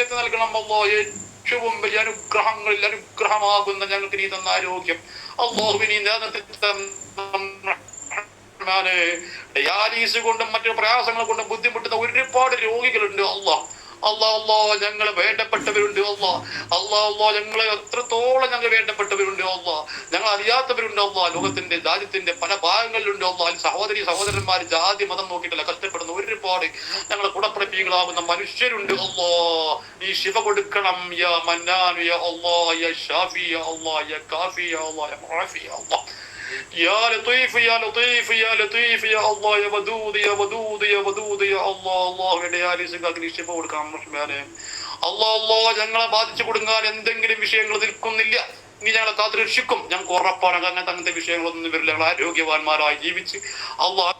നൽകണം അല്ലാ. ഏറ്റവും വലിയ അനുഗ്രഹങ്ങളിൽ അനുഗ്രഹമാകുന്ന ഞങ്ങൾക്ക് നീ തന്ന ആരോഗ്യം അല്ലാഹുവിനെ ഡയാലിസിസ് കൊണ്ടും മറ്റു പ്രയാസങ്ങൾ കൊണ്ടും ബുദ്ധിമുട്ടുന്ന ഒരുപാട് രോഗികളുണ്ട് അല്ലാ. അല്ലാ ഞങ്ങളെ വേണ്ടപ്പെട്ടവരുണ്ട് അല്ലാ. അല്ലാ ഞങ്ങളെ എത്രത്തോളം ഞങ്ങൾ വേണ്ടപ്പെട്ടവരുണ്ട് അല്ലാ. ഞങ്ങൾ അറിയാത്തവരുണ്ട് അല്ലാ. ലോകത്തിന്റെ രാജ്യത്തിന്റെ പല ഭാഗങ്ങളിലുണ്ട് അല്ലാ. സഹോദരന്മാർ ജാതി മതം നോക്കിയിട്ടല്ല കഷ്ടപ്പെടുന്ന ഒരുപാട് ഞങ്ങളെ കുടപ്പിടിപ്പികളാകുന്ന മനുഷ്യരുണ്ട് അല്ലാ. നീ ശിവ കൊടുക്കണം യാ മന്നാൻ യാ അല്ലാ യാ ഷാഫി യാ അല്ലാ യാ കാഫി യാ അല്ലാ യാ മുആഫി യാ അല്ലാ യാ ലത്തീഫ് യാ ലത്തീഫ് യാ ലത്തീഫ് യാ അല്ലാ യാ വദൂദ് യാ വദൂദ് യാ വദൂദ് യാ അല്ലാ. അല്ലാഹുവിന്റെ ഡയാലിസിസ് ശിഫ കൊടുക്കണം റഹ്മാനേ. അല്ലാ ഞങ്ങളെ ബാധിച്ചു കൊടുക്കാൻ എന്തെങ്കിലും വിഷയങ്ങൾ നിൽക്കുന്നില്ല. നീ ഞങ്ങളെ കാത്ത് രക്ഷിക്കും. ഞങ്ങൾക്ക് ഉറപ്പാണ് അങ്ങനത്തെ വിഷയങ്ങളൊന്നും വരില്ല. ഞങ്ങൾ ആരോഗ്യവാന്മാരായി ജീവിച്ച് അല്ലാ